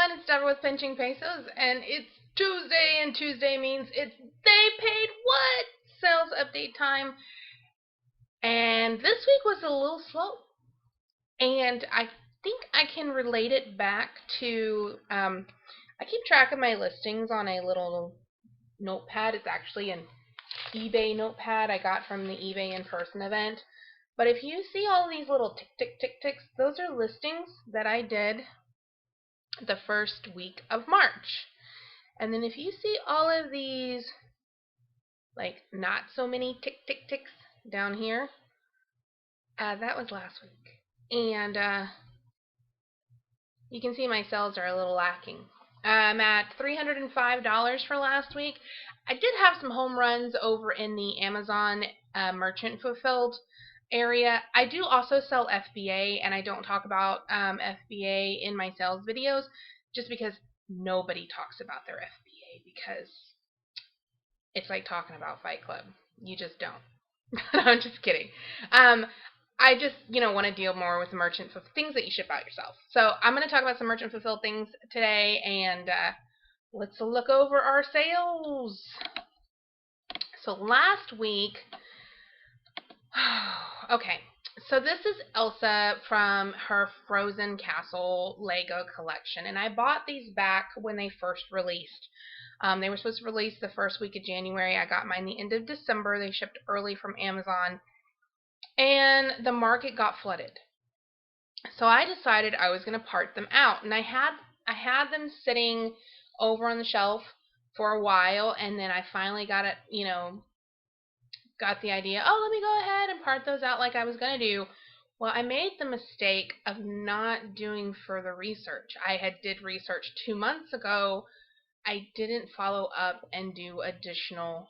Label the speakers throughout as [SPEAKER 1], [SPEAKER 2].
[SPEAKER 1] everyone, it's Deborah with Pinching Pesos, and it's Tuesday, and Tuesday means it's They Paid What? Sales update time. And this week was a little slow. And I think I can relate it back to, I keep track of my listings on a little notepad. It's actually an eBay notepad I got from the eBay in-person event. But if you see all these little tick, tick, tick, ticks, those are listings that I did the first week of March. And then if you see all of these, like, not so many tick, tick, ticks down here, that was last week. And you can see my sales are a little lacking. I'm at $305 for last week. I did have some home runs over in the Amazon merchant fulfilled area. I do also sell FBA, and I don't talk about FBA in my sales videos just because nobody talks about their FBA, because it's like talking about Fight Club. You just don't. I'm just kidding. I just, want to deal more with merchant things that you ship out yourself. So I'm going to talk about some merchant fulfilled things today, and let's look over our sales. So last week, okay, so this is Elsa from her Frozen Castle Lego collection, and I bought these back when they first released. They were supposed to release the first week of January. I got mine the end of December. They shipped early from Amazon, and the market got flooded. So I decided I was going to part them out, and I had them sitting over on the shelf for a while, and then I finally got it, got the idea, let me go ahead and part those out like I was going to do. Well, I made the mistake of not doing further research. I did research 2 months ago. I didn't follow up and do additional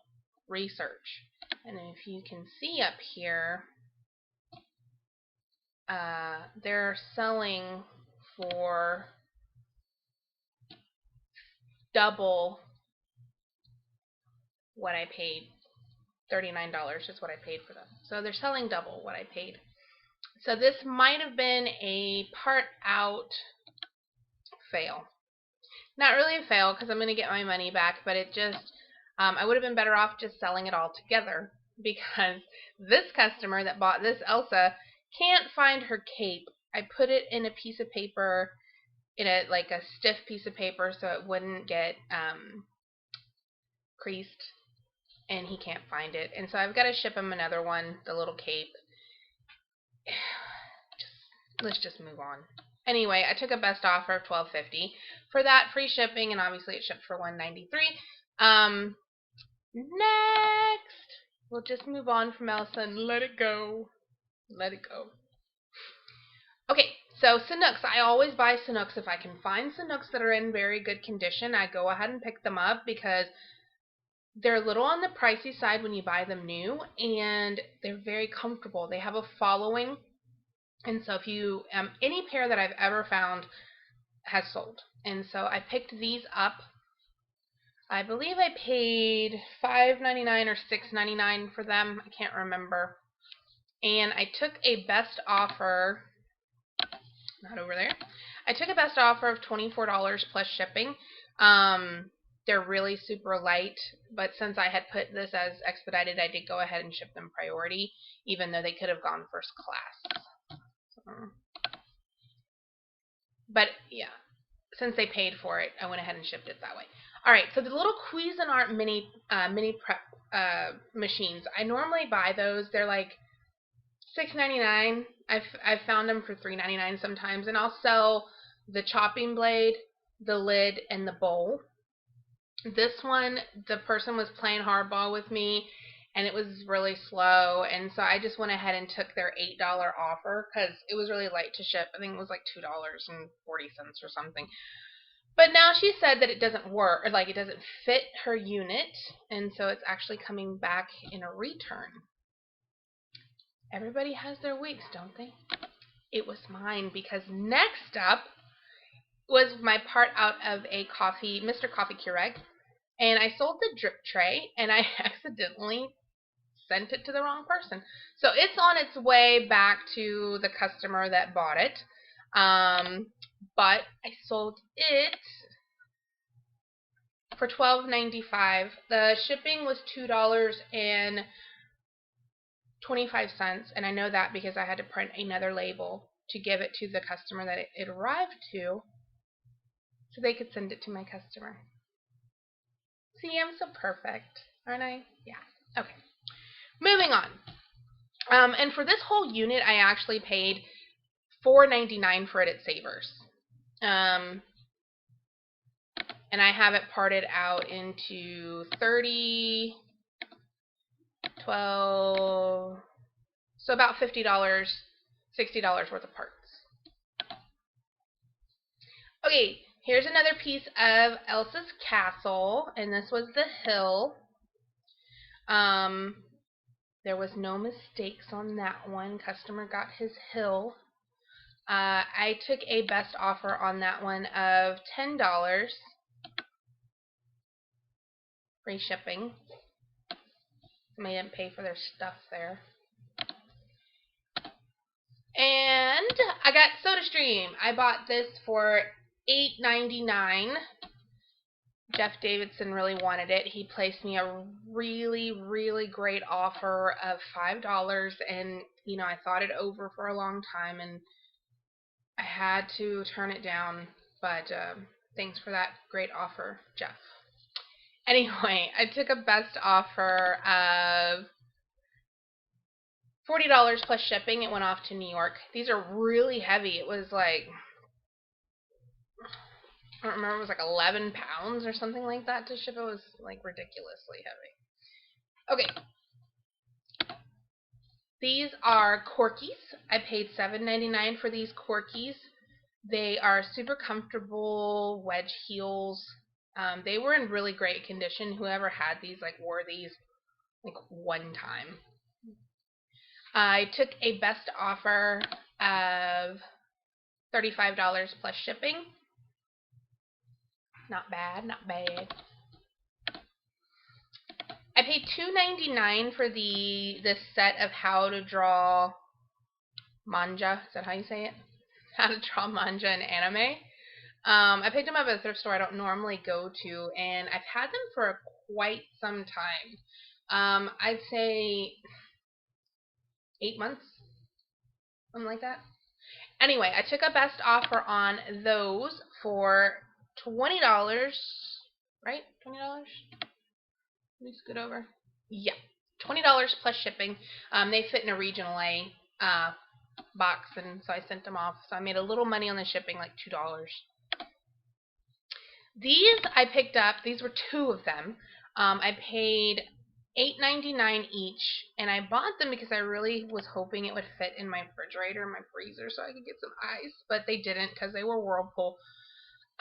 [SPEAKER 1] research. And if you can see up here, they're selling for double what I paid. $39 is what I paid for them. So they're selling double what I paid. So this might have been a part out fail. Not really a fail, because I'm going to get my money back, but it just, I would have been better off just selling it all together, because this customer that bought this Elsa can't find her cape. I put it in a piece of paper, in a stiff piece of paper, so it wouldn't get creased, and he can't find it. And so I've got to ship him another one, the little cape. Let's just move on. Anyway, I took a best offer of $12.50 for that, free shipping, and obviously it shipped for $193. Next, we'll just move on from Elsa and let it go. Let it go. Okay, so Sanooks. I always buy Sanooks. If I can find Sanooks that are in very good condition, I go ahead and pick them up, because they're a little on the pricey side when you buy them new, and they're very comfortable. They have a following. And so if you, any pair that I've ever found has sold. And so I picked these up. I believe I paid $5.99 or $6.99 for them. I can't remember. And I took a best offer, not over there. I took a best offer of $24 plus shipping. They're really super light, but since I had put this as expedited, I did go ahead and ship them priority, even though they could have gone first class. But yeah, since they paid for it, I went ahead and shipped it that way. All right, so the little Cuisinart mini prep machines. I normally buy those. They're like $6.99. I've found them for $3.99 sometimes, and I'll sell the chopping blade, the lid, and the bowl. This one, the person was playing hardball with me, and it was really slow, and so I just went ahead and took their $8 offer, because it was really light to ship. I think it was like $2.40 or something. But now she said that it doesn't work, or it doesn't fit her unit, and so it's actually coming back in a return. Everybody has their weeks, don't they? It was mine, because next up was my part out of a Mr. Coffee Keurig, and I sold the drip tray, and I accidentally sent it to the wrong person. So it's on its way back to the customer that bought it. but I sold it for $12.95. The shipping was $2.25, and I know that because I had to print another label to give it to the customer that it arrived to, so they could send it to my customer. See, I'm so perfect, aren't I? Yeah. Okay. Moving on. And for this whole unit, I actually paid $4.99 for it at Savers. And I have it parted out into 30, 12, so about $50, $60 worth of parts. Okay, here's another piece of Elsa's castle, and this was the hill. There was no mistakes on that one. Customer got his hill. I took a best offer on that one of $10. Free shipping. Somebody didn't pay for their stuff there. And I got SodaStream. I bought this for $8.99. Jeff Davidson really wanted it. He placed me a really, really great offer of $5, and I thought it over for a long time, and I had to turn it down. But thanks for that great offer, Jeff. Anyway, I took a best offer of $40 plus shipping. It went off to New York. These are really heavy. It was like, I don't remember, it was like 11 pounds or something like that to ship. It was like ridiculously heavy. Okay. These are Corkies. I paid $7.99 for these Corkies. They are super comfortable wedge heels. They were in really great condition. Whoever had these wore these one time. I took a best offer of $35 plus shipping. Not bad, not bad. I paid $2.99 for this set of how to draw manga. Is that how you say it? How to draw manga in anime. I picked them up at a thrift store I don't normally go to, and I've had them for quite some time. I'd say 8 months, something like that. Anyway, I took a best offer on those for $20, right? $20? Let me scoot over. Yeah, $20 plus shipping. They fit in a regional A box, and so I sent them off. So I made a little money on the shipping, like $2. These I picked up. These were two of them. I paid $8.99 each, and I bought them because I really was hoping it would fit in my refrigerator and my freezer so I could get some ice, but they didn't because they were Whirlpool.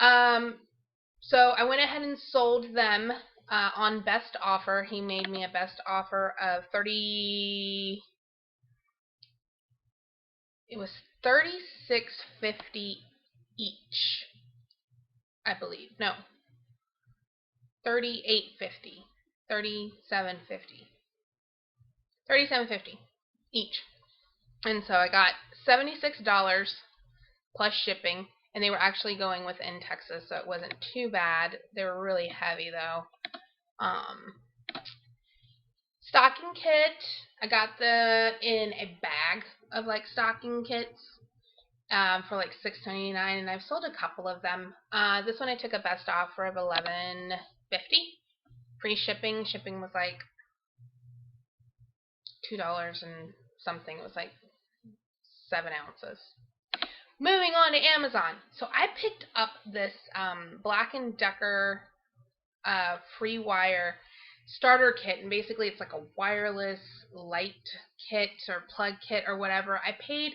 [SPEAKER 1] So I went ahead and sold them on best offer. He made me a best offer of $36.50 each, I believe. No, $38.50, $37.50 each. And so I got $76 plus shipping, and they were actually going within Texas, so it wasn't too bad. They were really heavy though. Stocking kit, I got in a bag of stocking kits for $6.99, and I've sold a couple of them. This one I took a best offer of $11.50. Free shipping. Shipping was $2 and something. It was 7 ounces. Moving on to Amazon. So I picked up this Black & Decker free wire starter kit, and basically it's like a wireless light kit or plug kit or whatever. I paid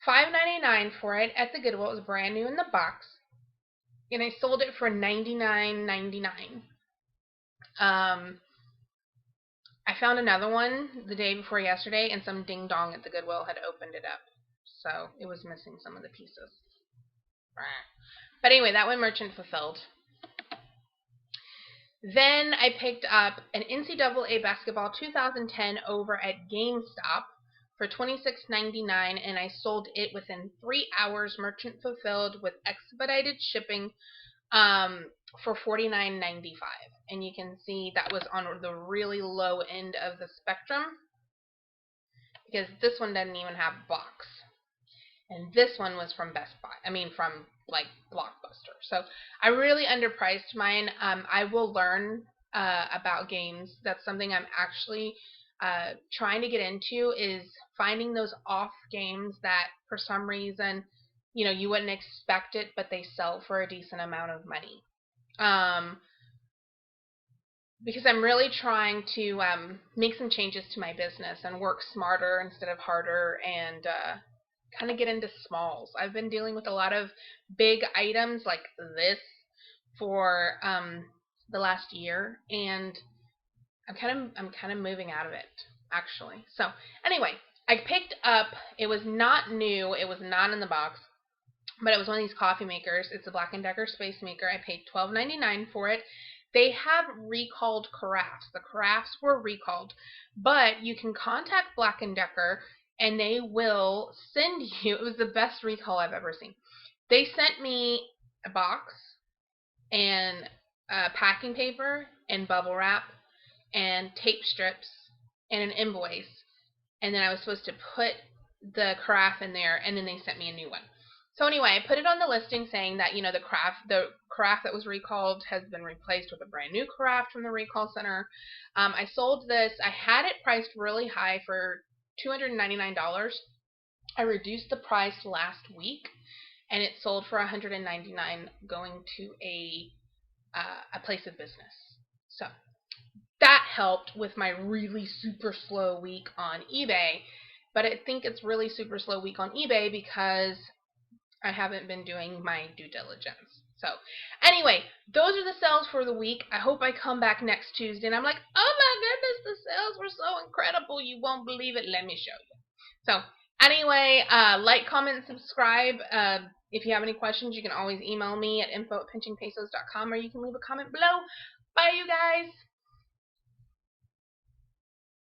[SPEAKER 1] $5.99 for it at the Goodwill. It was brand new in the box, and I sold it for $99.99. I found another one the day before yesterday, and some ding dong at the Goodwill had opened it up, so it was missing some of the pieces. But anyway, that one merchant fulfilled. Then I picked up an NCAA basketball 2010 over at GameStop for $26.99, and I sold it within 3 hours, merchant fulfilled with expedited shipping, for $49.95. And you can see that was on the really low end of the spectrum, because this one doesn't even have box. And this one was from Best Buy. I mean, from like Blockbuster. So I really underpriced mine. I will learn about games. That's something I'm actually trying to get into, is finding those off games that for some reason, you know, you wouldn't expect it, but they sell for a decent amount of money. Because I'm really trying to make some changes to my business and work smarter instead of harder, and kind of get into smalls. I've been dealing with a lot of big items like this for the last year, and I'm kind of moving out of it, actually. So anyway, I picked up, it was not new, it was not in the box, but it was one of these coffee makers. It's a Black & Decker Space Maker. I paid $12.99 for it. They have recalled carafes. The carafes were recalled, but you can contact Black & Decker and they will send you, it was the best recall I've ever seen. They sent me a box and packing paper and bubble wrap and tape strips and an invoice, and then I was supposed to put the carafe in there, and then they sent me a new one. So anyway, I put it on the listing saying that, you know, the carafe that was recalled has been replaced with a brand new carafe from the recall center. I sold this. I had it priced really high for $299. I reduced the price last week, and it sold for $199, going to a place of business. So that helped with my really super slow week on eBay. But I think it's really super slow week on eBay because I haven't been doing my due diligence. So anyway, those are the sales for the week. I hope I come back next Tuesday and I'm like, oh my goodness, the sales were so incredible, you won't believe it. Let me show you. So anyway, like, comment, and subscribe. If you have any questions, you can always email me at info@pinchingpesos.com, or you can leave a comment below. Bye, you guys.